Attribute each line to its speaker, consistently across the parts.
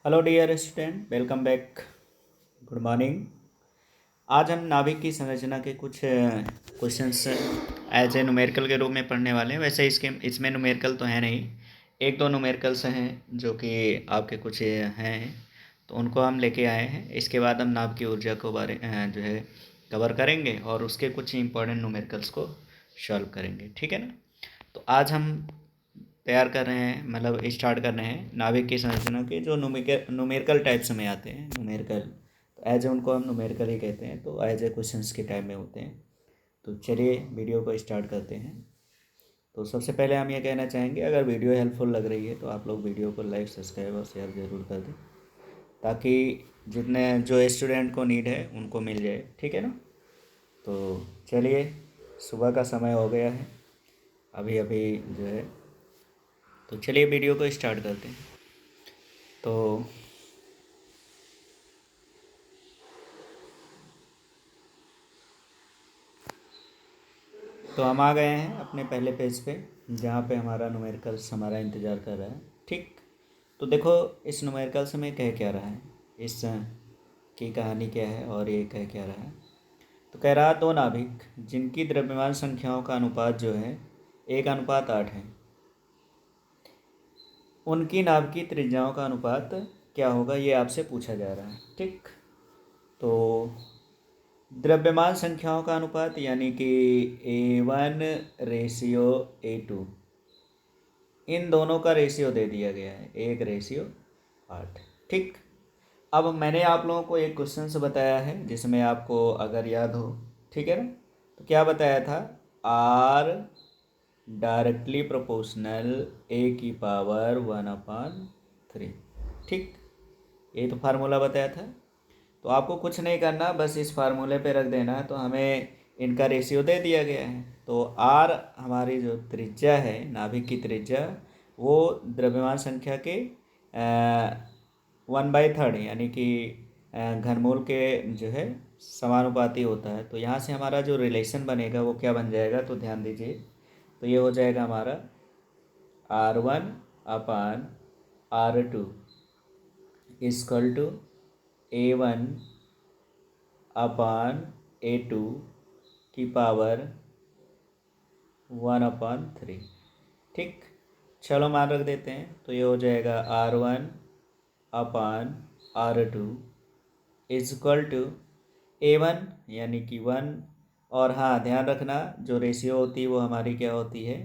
Speaker 1: Hello dear student, welcome back. Good morning. आज हम नाभिक की संरचना के कुछ क्वेश्चंस एज ए न्यूमेरिकल के रूप में पढ़ने वाले हैं। वैसे इसमें न्यूमेरिकल तो है नहीं, एक दो न्यूमेरिकल्स हैं जो कि आपके कुछ हैं, तो उनको हम लेके आए हैं। इसके बाद हम नाभ की ऊर्जा को जो है कवर करेंगे और उसके कुछ इंपॉर्टेंट न्यूमेरिकल्स को सॉल्व करेंगे, ठीक है ना। तो आज हम तैयार कर रहे हैं, मतलब स्टार्ट कर रहे हैं नाभिक की संरचना के जो न्यूमेरिकल टाइप्स में आते हैं। न्यूमेरिकल तो एज ए उनको हम न्यूमेरिकल ही कहते हैं, तो एज ए क्वेश्चंस के टाइप में होते हैं। तो चलिए वीडियो को स्टार्ट करते हैं। तो सबसे पहले हम ये कहना चाहेंगे, अगर वीडियो हेल्पफुल लग रही है तो आप लोग वीडियो को लाइक, सब्सक्राइब और शेयर ज़रूर कर दें, ताकि जितने जो स्टूडेंट को नीड है उनको मिल जाए, ठीक है ना। तो चलिए, सुबह का समय हो गया है अभी अभी जो है, तो चलिए वीडियो को स्टार्ट करते हैं। तो हम आ गए हैं अपने पहले पेज पे, जहाँ पे हमारा न्यूमेरिकल्स हमारा इंतज़ार कर रहा है, ठीक। तो देखो इस न्यूमेरिकल्स में कह क्या रहा है, इस की कहानी क्या है और ये कह क्या रहा है। तो कह रहा, दो नाभिक जिनकी द्रव्यमान संख्याओं का अनुपात जो है 1:8 है, उनकी नाभ की त्रिज्याओं का अनुपात क्या होगा, ये आपसे पूछा जा रहा है, ठीक। तो द्रव्यमान संख्याओं का अनुपात यानी कि A1:A2, इन दोनों का रेशियो दे दिया गया है 1:8, ठीक। अब मैंने आप लोगों को एक क्वेश्चन से बताया है जिसमें आपको अगर याद हो, ठीक है ना, तो क्या बताया था, आर डायरेक्टली प्रोपोर्शनल A⁻1/3, ठीक। ये तो फार्मूला बताया था। तो आपको कुछ नहीं करना, बस इस फार्मूले पे रख देना है, तो हमें इनका रेशियो दे दिया गया है। तो आर हमारी जो त्रिज्या है, नाभिक की त्रिज्या, वो द्रव्यमान संख्या के 1/3 यानी कि घनमूल के जो है समानुपाती होता है। तो यहाँ से हमारा जो रिलेशन बनेगा वो क्या बन जाएगा, तो ध्यान दीजिए। तो ये हो जाएगा हमारा R1/R2 इक्वल टू A1/A2 की पावर 1/3, ठीक। चलो मान रख देते हैं, तो ये हो जाएगा R1/R2 इक्वल टू A1 यानी कि 1। और हाँ, ध्यान रखना जो रेशियो होती है वो हमारी क्या होती है,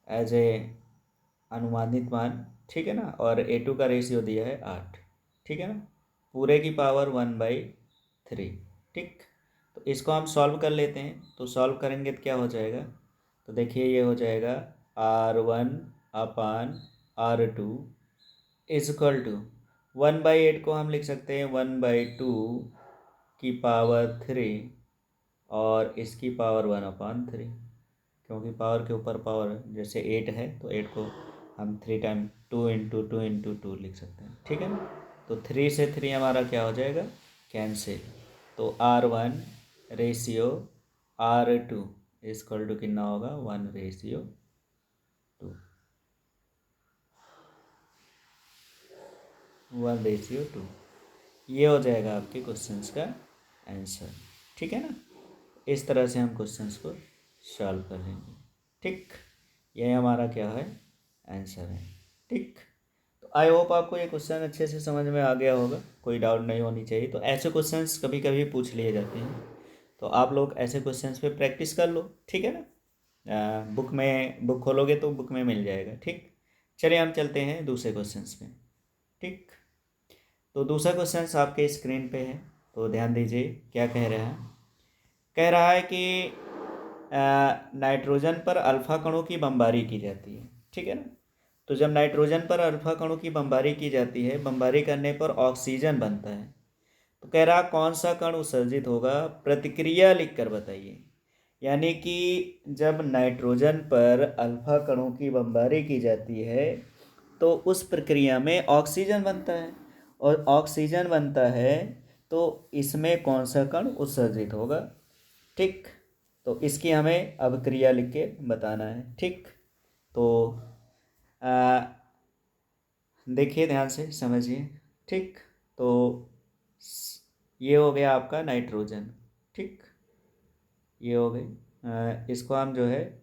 Speaker 1: एज ए अनुमानित मान, ठीक है ना। और A2 का रेशियो दिया है 8, ठीक है ना, पूरे की पावर 1/3, ठीक। तो इसको हम सॉल्व कर लेते हैं। तो सॉल्व करेंगे तो क्या हो जाएगा, तो देखिए ये हो जाएगा R1/R2 इक्वल टू 1/8 को हम लिख सकते हैं 1/2 की पावर 3 और इसकी पावर 1/3, क्योंकि पावर के ऊपर पावर, जैसे 8 है तो 8 को हम 3 टाइम 2 × 2 × 2 लिख सकते हैं, ठीक है ना। तो 3 से 3 हमारा क्या हो जाएगा, कैंसिल। तो R1 ratio R2 equal to कितना होगा, 1:2, 1:2। ये हो जाएगा आपके क्वेश्चंस का आंसर, ठीक है ना। इस तरह से हम क्वेश्चंस को सॉल्व कर लेंगे, ठीक। ये हमारा क्या है, आंसर है, ठीक। तो आई होप आपको ये क्वेश्चन अच्छे से समझ में आ गया होगा, कोई डाउट नहीं होनी चाहिए। तो ऐसे क्वेश्चंस कभी कभी पूछ लिए जाते हैं, तो आप लोग ऐसे क्वेश्चंस पे प्रैक्टिस कर लो, ठीक है ना। बुक खोलोगे तो बुक में मिल जाएगा, ठीक। चलिए हम चलते हैं दूसरे क्वेश्चंस पे, ठीक। तो दूसरा क्वेश्चन आपके स्क्रीन पे है, तो ध्यान दीजिए क्या कह रहा है। कह रहा है कि नाइट्रोजन पर अल्फा कणों की बमबारी की जाती है, ठीक है ना। तो जब नाइट्रोजन पर अल्फा कणों की बमबारी की जाती है, बमबारी करने पर ऑक्सीजन बनता है। तो कह रहा कौन सा कण उत्सर्जित होगा, प्रतिक्रिया लिखकर बताइए। यानी कि जब नाइट्रोजन पर अल्फा कणों की बमबारी की जाती है तो उस प्रक्रिया में ऑक्सीजन बनता है, और ऑक्सीजन बनता है तो इसमें कौन सा कण उत्सर्जित होगा, ठीक। तो इसकी हमें अभिक्रिया लिख के बताना है, ठीक। तो देखिए ध्यान से समझिए। ठीक, तो ये हो गया आपका नाइट्रोजन। ठीक, ये हो गई। इसको हम जो है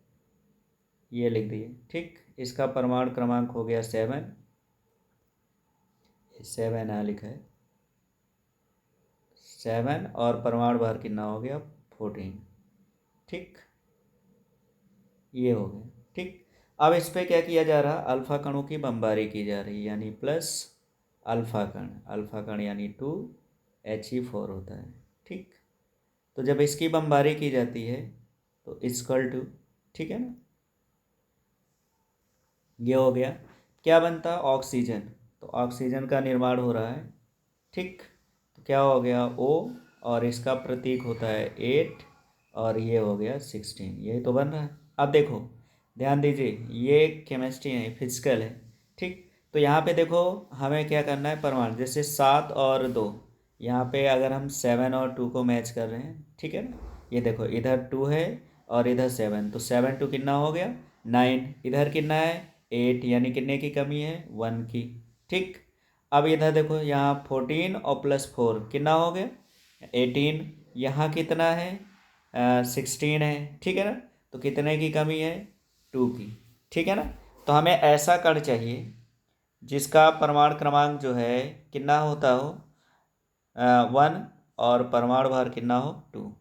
Speaker 1: ये लिख दिए। ठीक, इसका परमाणु क्रमांक हो गया 7, 7 यहाँ लिखा है 7, और परमाणु भार कितना हो गया 14। ठीक, ये हो गया। ठीक, अब इस पर क्या किया जा रहा, अल्फा कणों की बमबारी की जा रही, यानी प्लस अल्फा कण यानी 2He4 होता है। ठीक, तो जब इसकी बमबारी की जाती है तो इक्वल टू, ठीक है ना, ये हो गया। क्या बनता, ऑक्सीजन। तो ऑक्सीजन का निर्माण हो रहा है। ठीक, तो क्या हो गया O, और इसका प्रतीक होता है 8, और ये हो गया 16। यही तो बन रहा है। अब देखो ध्यान दीजिए, ये केमिस्ट्री है, फिजिकल है। ठीक, तो यहाँ पे देखो हमें क्या करना है, परमाणु, जैसे 7 और 2, यहाँ पे अगर हम 7 और 2 को मैच कर रहे हैं, ठीक है ना, ये देखो इधर 2 है और इधर 7, तो 7 2 कितना हो गया 9, इधर कितना है 8, यानी कितने की कमी है 1 की। ठीक, अब इधर देखो यहाँ 14 और +4 कितना हो गया 18, यहाँ कितना है 16 है। ठीक है ना, तो कितने की कमी है 2 की। ठीक है ना, तो हमें ऐसा कण चाहिए जिसका परमाणु क्रमांक जो है कितना होता हो 1, और परमाणु भार कितना हो 2।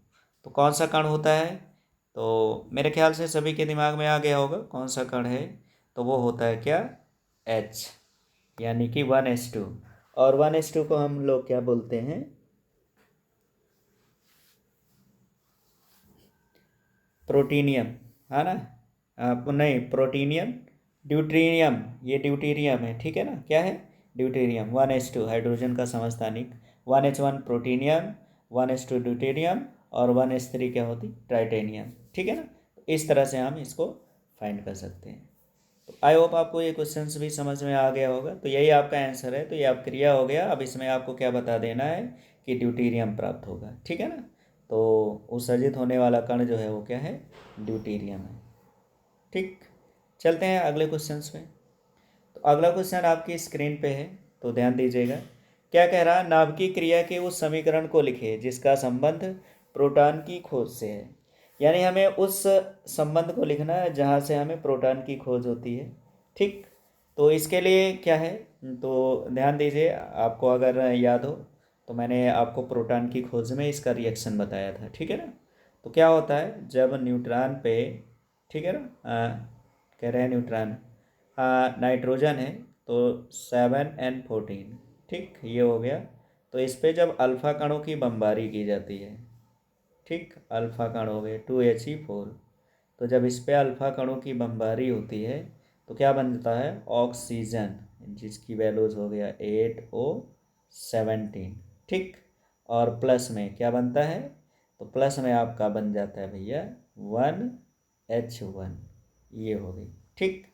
Speaker 1: तो कौन सा कण होता है, तो मेरे ख्याल से सभी के दिमाग में आ गया होगा कौन सा कण है। तो वो होता है क्या H, यानी कि 1s2। और 1s2 को हम लोग क्या बोलते हैं, प्रोटीनियम, है ना, नहीं प्रोटीनियम, ड्यूटेरियम, ये ड्यूटेरियम है। ठीक है ना, क्या है ड्यूटेरियम। 1s2 हाइड्रोजन का समस्थानिक, 1h1 प्रोटीनियम, 1s2 ड्यूटेरियम, और 1s3 क्या होती टाइटेनियम। ठीक है ना, इस तरह से हम इसको फाइंड कर सकते हैं। तो आई होप आपको ये क्वेश्चंस भी समझ में आ गया होगा। तो यही आपका आंसर है, तो ये आप क्रिया हो गया। अब इसमें आपको क्या बता देना है कि ड्यूटेरियम प्राप्त होगा। ठीक है ना, तो उत्सर्जित होने वाला कण जो है वो क्या है ड्यूटेरियम है। ठीक, चलते हैं अगले क्वेश्चंस पे। तो अगला क्वेश्चन आपकी स्क्रीन पे है, तो ध्यान दीजिएगा। क्या कह रहा, नाभिकीय क्रिया के उस समीकरण को लिखे जिसका संबंध प्रोटॉन की खोज से है। यानी हमें उस संबंध को लिखना है जहाँ से हमें प्रोटॉन की खोज होती है। ठीक, तो इसके लिए क्या है, तो ध्यान दीजिए, आपको अगर याद हो तो मैंने आपको प्रोटॉन की खोज में इसका रिएक्शन बताया था। ठीक है ना, तो क्या होता है जब न्यूट्रॉन पे, ठीक है ना, कह रहे हैं न्यूट्रॉन, नाइट्रोजन है, तो 7n14। ठीक, ये हो गया। तो इस पे जब अल्फ़ा कणों की बमबारी की जाती है, ठीक, अल्फ़ा कण हो गए 2He4, तो जब इस पे अल्फ़ा कणों की बमबारी होती है तो क्या बनता है ऑक्सीजन, जिसकी वैल्यूज हो गया 8O17। ठीक, और प्लस में क्या बनता है, तो प्लस में आपका बन जाता है भैया 1H1, ये हो गई। ठीक,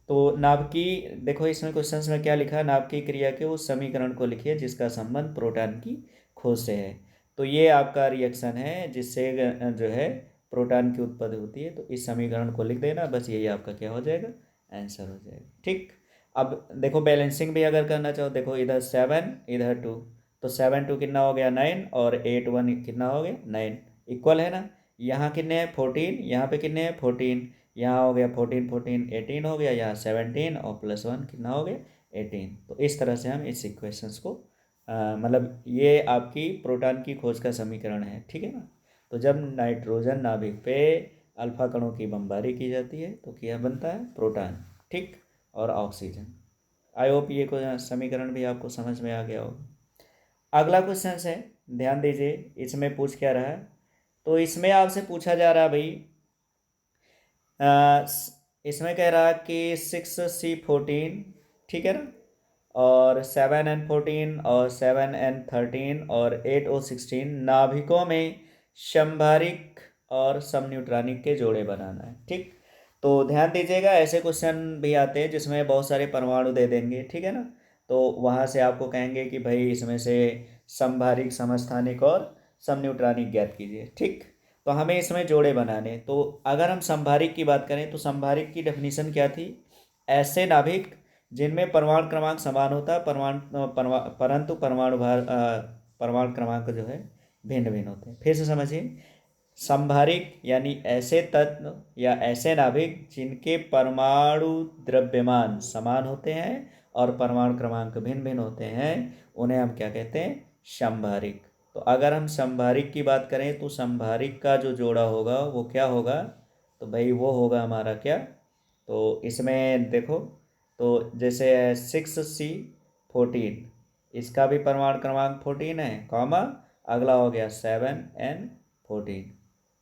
Speaker 1: तो नाभिकीय, देखो इसमें क्वेश्चंस में क्या लिखा है, नाभिकीय क्रिया के उस समीकरण को लिखिए जिसका संबंध प्रोटॉन की खोज से है। तो ये आपका रिएक्शन है जिससे जो है प्रोटॉन की उत्पत्ति होती है। तो इस समीकरण को लिख देना, बस यही आपका क्या हो जाएगा आंसर हो जाएगा। ठीक, अब देखो बैलेंसिंग भी अगर करना चाहो, देखो इधर 7 इधर 2, तो 7 2 कितना हो गया 9, और 8 1 कितना हो गया 9, इक्वल है ना। यहाँ कितने हैं 14, यहाँ पे कितने हैं 14, यहाँ हो गया 14 14 18 हो गया, यहाँ 17 और +1 कितना हो गया 18। तो इस तरह से हम इस इक्वेशंस को मतलब ये आपकी प्रोटॉन की खोज का समीकरण है। ठीक है ना, तो जब नाइट्रोजन नाभिक पे अल्फा कणों की बमबारी की जाती है तो क्या बनता है प्रोटॉन। ठीक, और ऑक्सीजन। आई होप ये को समीकरण भी आपको समझ में आ गया होगा। अगला क्वेश्चन है, ध्यान दीजिए, इसमें पूछ क्या रहा है, तो इसमें आपसे पूछा जा रहा है भाई, इसमें कह रहा है कि 6C14, ठीक है ना, और 7n14 और 7n13 और 8O16 नाभिकों में संभारिक और समन्यूट्रॉनिक के जोड़े बनाना है। ठीक, तो ध्यान दीजिएगा, ऐसे क्वेश्चन भी आते हैं जिसमें बहुत सारे परमाणु दे देंगे। ठीक है ना, तो वहाँ से आपको कहेंगे कि भाई इसमें से समभारिक समस्थानिक और समन्यूट्रॉनिक ज्ञात कीजिए। ठीक, तो हमें इसमें जोड़े बनाने, तो अगर हम संभारिक की बात करें तो संभारिक की डेफिनेशन क्या थी, ऐसे नाभिक जिनमें परमाणु क्रमांक समान होता है परंतु परमाणु क्रमांक जो है भिन्न भिन्न होते हैं। फिर से समझिए, संभारिक यानी ऐसे तत्व या ऐसे नाभिक जिनके परमाणु द्रव्यमान समान होते हैं और परमाणु क्रमांक भिन्न भिन्न होते हैं, उन्हें हम क्या कहते हैं? संभारिक। तो अगर हम संभारिक की बात करें तो संभारिक का जो जोड़ा होगा वो क्या होगा? तो भाई वो होगा हमारा क्या? तो इसमें देखो, तो जैसे 6C14, इसका भी परमाणु क्रमांक 14 है, कॉमा अगला हो गया 7N14।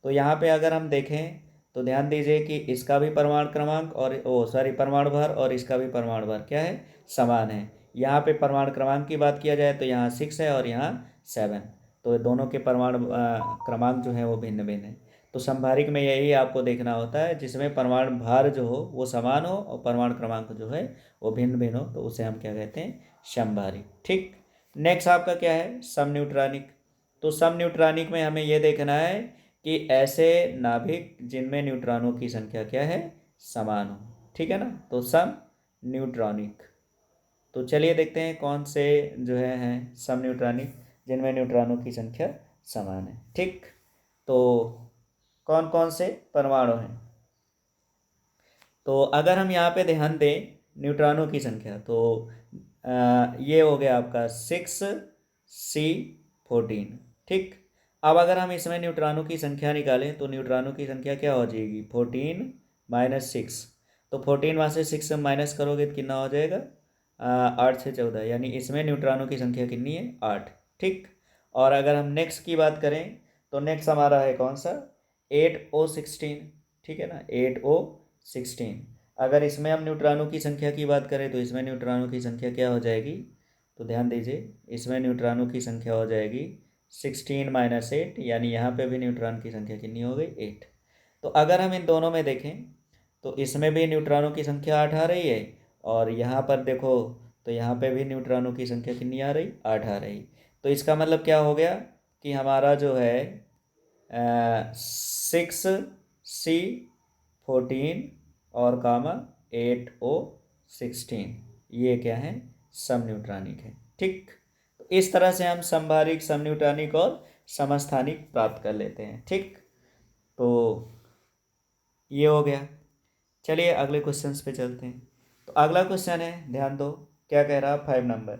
Speaker 1: तो यहाँ पे अगर हम देखें तो ध्यान दीजिए कि इसका भी परमाणु क्रमांक और परमाणु भर और इसका भी परमाणु भर क्या है? समान है। यहाँ पे परमाणु क्रमांक की बात किया जाए तो यहाँ 6 है और यहाँ 7, तो दोनों के परमाणु क्रमांक जो है वो भिन्न भिन्न है। तो संभारिक में यही आपको देखना होता है, जिसमें परमाणु भार जो हो वो समान हो और परमाणु क्रमांक जो है वो भिन्न भिन्न हो, तो उसे हम क्या कहते हैं? संभारिक। ठीक। नेक्स्ट आपका क्या है? समन्यूट्रॉनिक। तो समन्यूट्रॉनिक में हमें यह देखना है कि ऐसे नाभिक जिनमें न्यूट्रॉनों की संख्या क्या है? समान हो। ठीक है ना? तो समन्यूट्रॉनिक। तो चलिए देखते हैं कौन से जो है समन्यूट्रॉनिक जिनमें न्यूट्रॉनों की संख्या समान है। ठीक। तो कौन कौन से परमाणु हैं? तो अगर हम यहाँ पे ध्यान दें न्यूट्रॉनों की संख्या, तो ये हो गया आपका 6C14। ठीक। अब अगर हम इसमें न्यूट्रॉनों की संख्या निकालें तो न्यूट्रॉनों की संख्या क्या हो जाएगी? 14 माइनस 6। तो 14 वहाँ से 6 माइनस करोगे तो कितना हो जाएगा? 8 से 14, यानी इसमें न्यूट्रॉनों की संख्या कितनी है? 8। ठीक। और अगर हम नेक्स्ट की बात करें तो नेक्स्ट हमारा है कौन सा? 8O16। ठीक है ना? 8O16। अगर इसमें हम न्यूट्रॉनों की संख्या की बात करें तो इसमें न्यूट्रॉनों की संख्या क्या हो जाएगी? तो ध्यान दीजिए, इसमें न्यूट्रॉनों की संख्या हो जाएगी 16 माइनस 8, यानी यहाँ पे भी न्यूट्रॉन की संख्या कितनी हो गई? 8। तो अगर हम इन दोनों में देखें तो इसमें भी न्यूट्रॉनों की संख्या 8 आ रही है और यहाँ पर देखो तो यहाँ पे भी न्यूट्रॉनों की संख्या कितनी आ रही? 8 आ रही। तो इसका मतलब क्या हो गया कि हमारा जो है 6C14 और कामा 8O16, ये क्या है? समन्यूट्रॉनिक है। ठीक। तो इस तरह से हम समभारिक, समन्यूट्रॉनिक और समस्थानिक प्राप्त कर लेते हैं। ठीक। तो ये हो गया। चलिए अगले क्वेश्चंस पे चलते हैं। तो अगला क्वेश्चन है, ध्यान दो क्या कह रहा है? 5 नंबर।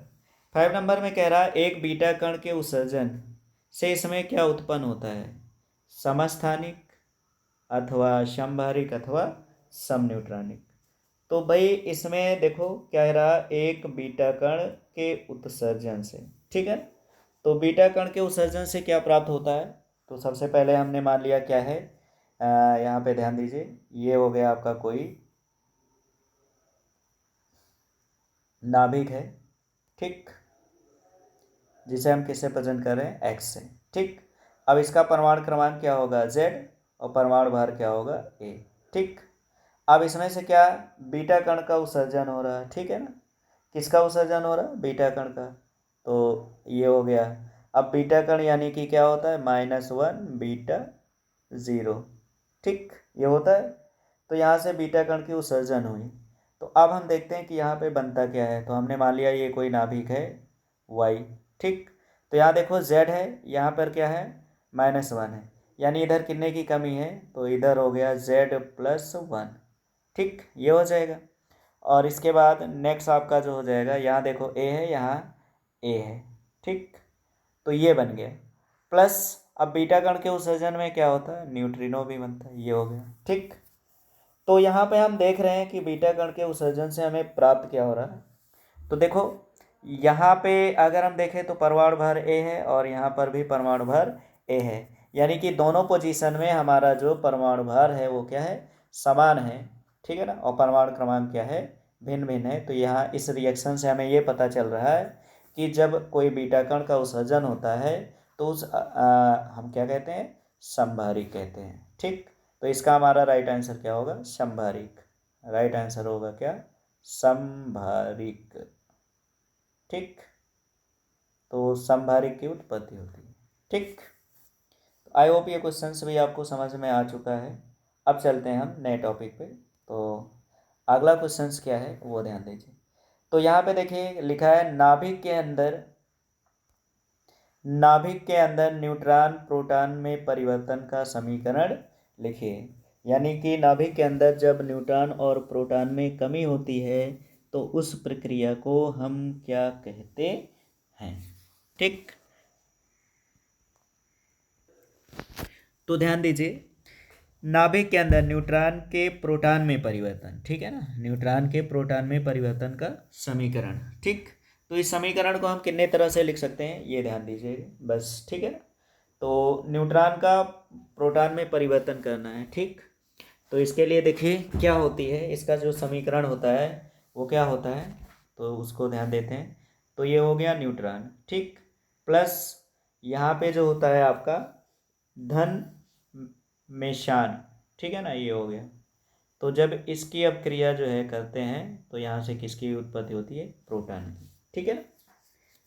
Speaker 1: 5 नंबर में कह रहा है एक बीटा कण के उत्सर्जन से इसमें क्या उत्पन्न होता है? समस्थानिक अथवा समभारिक अथवा समन्यूट्रॉनिक। तो भाई इसमें देखो क्या कह रहा है? एक बीटा कण के उत्सर्जन से। ठीक है। तो बीटा कण के उत्सर्जन से क्या प्राप्त होता है? तो सबसे पहले हमने मान लिया क्या है, यहाँ पे ध्यान दीजिए, ये हो गया आपका कोई नाभिक है। ठीक। जिसे हम किससे प्रेजेंट कर रहे हैं? एक्स से। ठीक। अब इसका परमाणु क्रमांक क्या होगा? जेड, और परमाणु भार क्या होगा? ए। ठीक। अब इसमें से क्या? बीटा कण का उत्सर्जन हो रहा है। ठीक है ना? किसका उत्सर्जन हो रहा है? बीटा कण का। तो ये हो गया। अब बीटा कण यानी कि क्या होता है? -1 बीटा 0। ठीक, ये होता है। तो यहाँ से बीटा कण की उत्सर्जन हुई। तो अब हम देखते हैं कि यहाँ पे बनता क्या है। तो हमने मान लिया ये कोई नाभिक है वाई। ठीक। तो यहाँ देखो जेड है, यहाँ पर क्या है? -1 है, यानी इधर कितने की कमी है? तो इधर हो गया Z+1। ठीक, ये हो जाएगा। और इसके बाद नेक्स्ट आपका जो हो जाएगा, यहाँ देखो ए है, यहाँ ए है। ठीक, तो ये बन गया प्लस। अब बीटा कण के उत्सर्जन में क्या होता है? न्यूट्रिनो भी बनता है। ये हो गया। ठीक। तो यहाँ पे हम देख रहे हैं कि बीटा कण के उत्सर्जन से हमें प्राप्त क्या हो रहा है। तो देखो यहाँ पे अगर हम देखें तो परमाणु भर ए है और यहाँ पर भी परमाणु भर ए है, यानी कि दोनों पोजीशन में हमारा जो परमाणु भार है वो क्या है? समान है। ठीक है ना? और परमाणु क्रमांक क्या है? भिन्न भिन्न है। तो यहाँ इस रिएक्शन से हमें ये पता चल रहा है कि जब कोई बीटा कण का उत्सर्जन होता है तो उस हम क्या कहते हैं? समभारिक कहते हैं। ठीक। तो इसका हमारा राइट आंसर क्या होगा? समभारिक। राइट आंसर होगा क्या? समभारिक। ठीक। तो समभारिक की उत्पत्ति होती है। ठीक। तो आई होप ये क्वेश्चंस भी आपको समझ में आ चुका है। अब चलते हैं हम नए टॉपिक पे। तो अगला क्वेश्चंस क्या है वो ध्यान दीजिए। तो यहाँ पे देखिए लिखा है नाभिक के अंदर न्यूट्रॉन प्रोटॉन में परिवर्तन का समीकरण लिखिए। यानी कि नाभिक के अंदर जब न्यूट्रॉन और प्रोटॉन में कमी होती है तो उस प्रक्रिया को हम क्या कहते हैं। ठीक, तो ध्यान दीजिए, नाभिक के अंदर न्यूट्रॉन के प्रोटॉन में परिवर्तन, ठीक है ना, न्यूट्रॉन के प्रोटॉन में परिवर्तन का समीकरण। ठीक, तो इस समीकरण को हम कितने तरह से लिख सकते हैं ये ध्यान दीजिए बस, ठीक है ना। तो न्यूट्रॉन का प्रोटॉन में परिवर्तन करना है, ठीक। तो इसके लिए देखिए क्या होती है, इसका जो समीकरण होता है वो क्या होता है, तो उसको ध्यान देते हैं। तो ये हो गया न्यूट्रॉन, ठीक, प्लस यहाँ पे जो होता है आपका धन मेशान, ठीक है ना, ये हो गया। तो जब इसकी अब क्रिया जो है करते हैं तो यहाँ से किसकी उत्पत्ति होती है, प्रोटॉन की, ठीक है ना।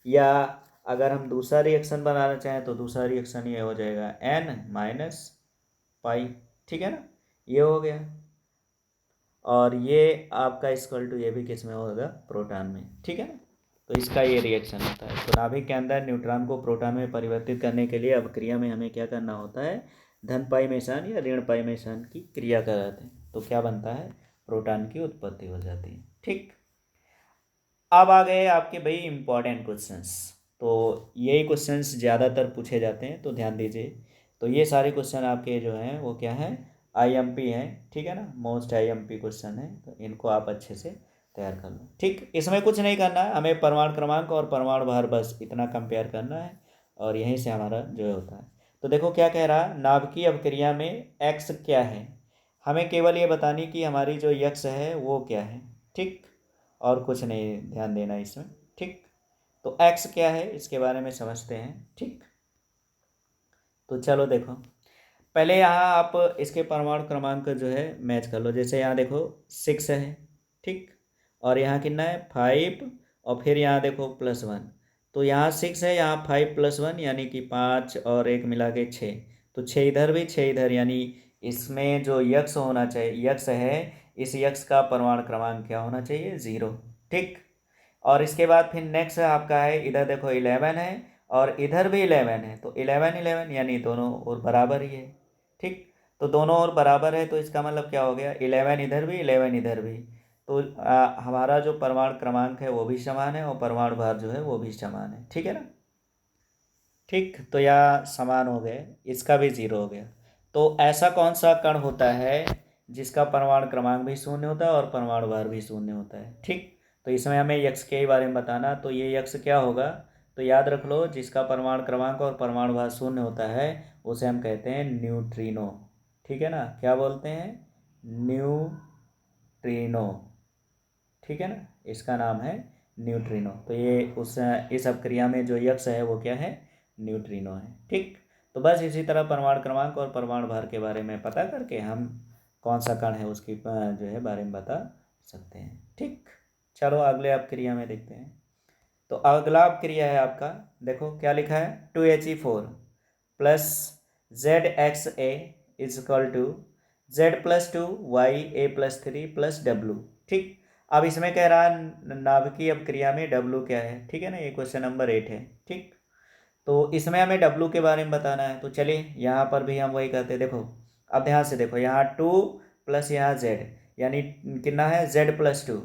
Speaker 1: या अगर हम दूसरा रिएक्शन बनाना चाहें तो दूसरा रिएक्शन ये हो जाएगा N-पाई, ठीक है ना, ये हो गया। और ये आपका इक्वल टू ये भी किस में होगा, प्रोटॉन में, ठीक है ना। तो इसका ये रिएक्शन होता है। तो नाभिक के अंदर न्यूट्रॉन को प्रोटॉन में परिवर्तित करने के लिए अभिक्रिया में हमें क्या करना होता है, धन पाई मेशान या ऋण पाई मेशान की क्रिया कराते हैं। तो क्या बनता है, प्रोटॉन की उत्पत्ति हो जाती है। ठीक, अब आ गए आपके भाई इंपॉर्टेंट क्वेश्चंस। तो यही क्वेश्चंस ज़्यादातर पूछे जाते हैं, तो ध्यान दीजिए। तो ये सारे क्वेश्चन आपके जो हैं वो क्या है, आईएमपी हैं, ठीक है ना, मोस्ट आईएमपी क्वेश्चन है। तो इनको आप अच्छे से तैयार कर लो। ठीक, इसमें कुछ नहीं करना है, हमें परमाणु क्रमांक और परमाणु भार बस इतना कंपेयर करना है और यहीं से हमारा जो है होता है। तो देखो क्या कह रहा, नाभिकीय अभिक्रिया में एक्स क्या है, हमें केवल ये बतानी कि हमारी जो यक्स है वो क्या है। ठीक, और कुछ नहीं ध्यान देना इसमें। ठीक, तो एक्स क्या है इसके बारे में समझते हैं। ठीक, तो चलो देखो, पहले यहाँ आप इसके परमाणु क्रमांक जो है मैच कर लो। जैसे यहाँ देखो 6 है, ठीक, और यहाँ कितना है 5, और फिर यहाँ देखो +1। तो यहाँ 6 है, यहाँ 5 + 1 यानी कि 5 और 1 मिला के 6। तो 6 इधर भी 6 इधर, यानी इसमें जो यक्स होना चाहिए, यक्स है, इस यक्स का परमाणु क्रमांक क्या होना चाहिए, 0। ठीक, और इसके बाद फिर नेक्स्ट आपका है, इधर देखो 11 है और इधर भी 11 है। तो 11 11 यानी दोनों और बराबर ही है। ठीक, तो दोनों और बराबर है तो इसका मतलब क्या हो गया, 11 इधर भी 11 इधर भी। तो हमारा जो परमाणु क्रमांक है वो भी समान है और परमाणु भार जो है वो भी समान है, ठीक है ना। ठीक, तो यह समान हो गए, इसका भी 0 हो गया। तो ऐसा कौन सा कण होता है जिसका परमाणु क्रमांक भी शून्य होता है और परमाणु भार भी शून्य होता है। ठीक, तो इसमें हमें यक्स के बारे में बताना। तो ये यक्स क्या होगा, तो याद रख लो, जिसका परमाणु क्रमांक और परमाणु भार शून्य होता है उसे हम कहते हैं न्यूट्रिनो। ठीक है ना, क्या बोलते हैं, न्यूट्रिनो, ठीक है ना, इसका नाम है न्यूट्रिनो। तो ये उस इस अपक्रिया में जो यक्स है वो क्या है, न्यूट्रिनो है। ठीक, तो बस इसी तरह परमाणु क्रमांक और परमाणु भार के बारे में पता करके हम कौन सा कण है उसकी जो है बारे में बता सकते हैं। ठीक, चलो अगले अपक्रिया में देखते हैं। तो अगला अपक्रिया है आपका, देखो क्या लिखा है, 2He4 plus ZXA is equal to Z+2YA+3 + W। ठीक, अब इसमें कह रहा है नाभिकीय अभिक्रिया में W क्या है, ठीक है ना, ये क्वेश्चन नंबर 8 है। ठीक, तो इसमें हमें W के बारे में बताना है। तो चलिए यहाँ पर भी हम वही करते हैं। देखो अब ध्यान से देखो, यहाँ 2 प्लस यहाँ Z, यानी कितना है, Z+2,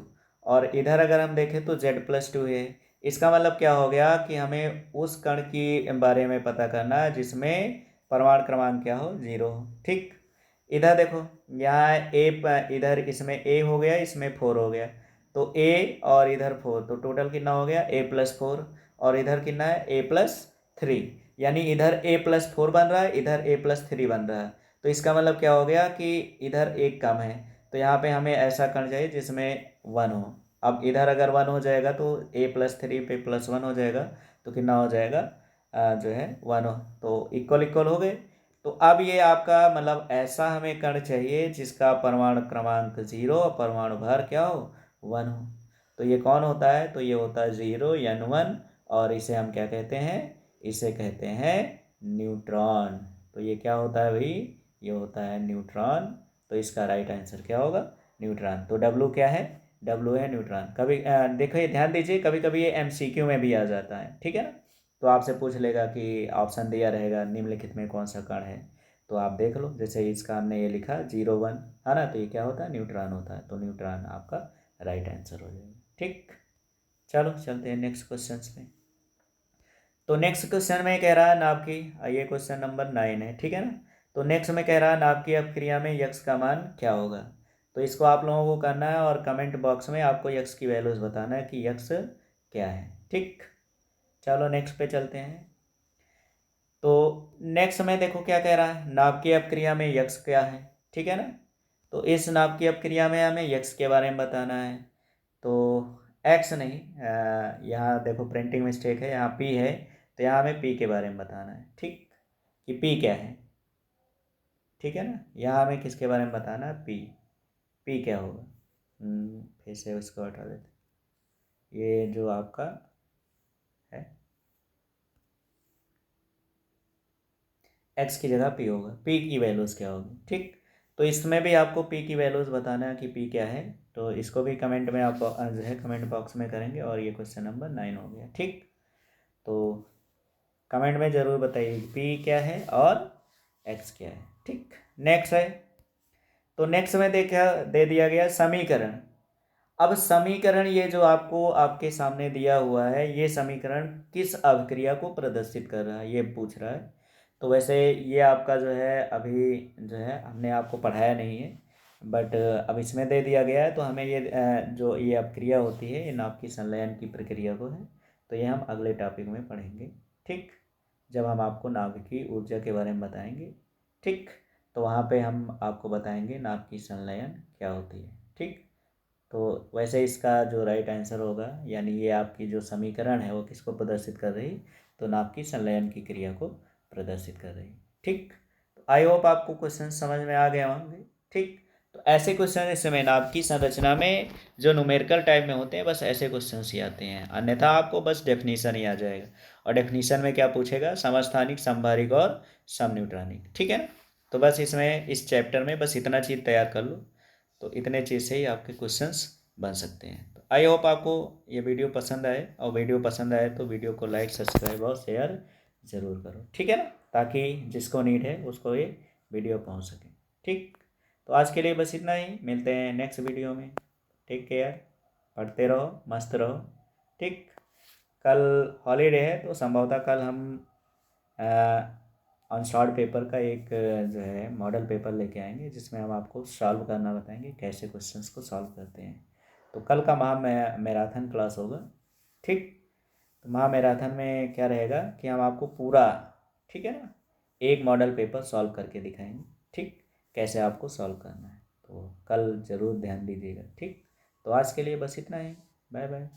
Speaker 1: और इधर अगर हम देखें तो Z+2 है। इसका मतलब क्या हो गया कि हमें उस कण की बारे में पता करना है जिसमें परमाणु क्रमांक क्या हो, 0 हो। ठीक, इधर देखो यहाँ इधर इसमें A हो गया, इसमें 4 हो गया। तो A और इधर 4, तो टोटल कितना हो गया, A+4, और इधर कितना है, A+3, यानी इधर A+4 बन रहा है, इधर A+3 बन रहा है। तो इसका मतलब क्या हो गया कि इधर एक कम है। तो यहाँ पे हमें ऐसा कण चाहिए जिसमें 1 हो। अब इधर अगर 1 हो जाएगा तो A+3 पे +1 हो जाएगा, तो कितना हो जाएगा, जो है 1 हो, तो इक्वल इक्वल हो गए। तो अब ये आपका मतलब ऐसा हमें कण चाहिए जिसका परमाणु क्रमांक 0 और परमाणु भार क्या हो, 1 हो। तो ये कौन होता है, तो ये होता है 0N1, और इसे हम क्या कहते हैं, इसे कहते हैं न्यूट्रॉन। तो ये क्या होता है भाई, ये होता है न्यूट्रॉन। तो इसका राइट आंसर क्या होगा, न्यूट्रॉन। तो W क्या है, डब्ल्यू है न्यूट्रॉन। कभी देखो, ये ध्यान दीजिए, कभी कभी ये एमसीक्यू में भी आ जाता है, ठीक है ना। तो आपसे पूछ लेगा कि ऑप्शन दिया रहेगा निम्नलिखित में कौन सा कण है, तो आप देख लो। जैसे इसका हमने ये लिखा 0 1, है ना, तो ये क्या होता है, न्यूट्रॉन होता है। तो न्यूट्रॉन आपका राइट आंसर हो जाएगा। ठीक, चलो चलते हैं नेक्स्ट क्वेश्चन पे। तो नेक्स्ट क्वेश्चन में कह रहा है नाभ की, ये क्वेश्चन नंबर 9 है, ठीक है ना। तो नेक्स्ट में कह रहा है नाभ की अपक्रिया में यक्स का मान क्या होगा। तो इसको आप लोगों को करना है और कमेंट बॉक्स में आपको यक्स की वैल्यूज बताना है कि यक्स क्या है। ठीक, चलो नेक्स्ट पे चलते हैं। तो नेक्स्ट में देखो क्या कह रहा है, नाभ की अपक्रिया में यक्स क्या है, ठीक है ना। तो इस नाभ की अपक्रिया में हमें यक्स के बारे में बताना है। तो एक्स नहीं, यहाँ देखो प्रिंटिंग मिस्टेक है, यहाँ पी है, तो यहाँ हमें पी के बारे में बताना है। ठीक, कि पी क्या है, ठीक है ना। यहाँ हमें किसके बारे में बताना है, पी। पी क्या होगा, फिर से उसको हटा देते, ये जो आपका है एक्स की जगह पी होगा, पी की वैल्यूज़ क्या होगी। ठीक, तो इसमें भी आपको पी की वैल्यूज़ बताना है कि पी क्या है। तो इसको भी कमेंट में आप जो है कमेंट बॉक्स में करेंगे। और ये क्वेश्चन नंबर 9 हो गया। ठीक, तो कमेंट में ज़रूर बताइए पी क्या है और एक्स क्या है। ठीक, नेक्स्ट है। तो नेक्स्ट में देखा दे दिया गया समीकरण। अब समीकरण ये जो आपको आपके सामने दिया हुआ है, ये समीकरण किस अभिक्रिया को प्रदर्शित कर रहा है, ये पूछ रहा है। तो वैसे ये आपका जो है अभी जो है हमने आपको पढ़ाया नहीं है, बट अब इसमें दे दिया गया है। तो हमें ये जो ये अभिक्रिया होती है, ये नाभ की संलयन की प्रक्रिया को है। तो ये हम अगले टॉपिक में पढ़ेंगे। ठीक, जब हम आपको नाभ की ऊर्जा के बारे में बताएंगे। ठीक, तो वहाँ पे हम आपको बताएंगे नाभ की संलयन क्या होती है। ठीक, तो वैसे इसका जो राइट आंसर होगा, यानी ये आपकी जो समीकरण है वो किसको प्रदर्शित कर रही, तो नाभ की संलयन की क्रिया को प्रदर्शित कर रही। ठीक, तो आई होप आपको क्वेश्चन समझ में आ गए होंगे। ठीक, तो ऐसे क्वेश्चन इस समय नाभ की संरचना में जो न्यूमेरिकल टाइप में होते हैं, बस ऐसे क्वेश्चन ही आते हैं। अन्यथा आपको बस डेफिनेशन ही आ जाएगा। और डेफिनेशन में क्या पूछेगा, समस्थानिक, समभारिक और समन्यूट्रॉनिक। ठीक है ना। तो बस इसमें इस चैप्टर में बस इतना चीज़ तैयार कर लो, तो इतने चीज़ से ही आपके क्वेश्चंस बन सकते हैं। तो आई होप आपको ये वीडियो पसंद आए, और वीडियो पसंद आए तो वीडियो को लाइक, सब्सक्राइब और शेयर ज़रूर करो। ठीक है ना, ताकि जिसको नीड है उसको ये वीडियो पहुंच सके। ठीक, तो आज के लिए बस इतना ही, मिलते हैं नेक्स्ट वीडियो में। टेक केयर, पढ़ते रहो, मस्त रहो। ठीक, कल हॉलीडे है तो संभवतः कल हम ऑन शॉर्ट पेपर का एक जो है मॉडल पेपर लेके आएंगे, जिसमें हम आपको सॉल्व करना बताएंगे, कैसे क्वेश्चंस को सॉल्व करते हैं। तो कल का मैराथन क्लास होगा। ठीक, तो मैराथन में क्या रहेगा कि हम आपको पूरा, ठीक है ना, एक मॉडल पेपर सॉल्व करके दिखाएंगे। ठीक, कैसे आपको सॉल्व करना है, तो कल ज़रूर ध्यान दीजिएगा। ठीक, तो आज के लिए बस इतना ही, बाय बाय।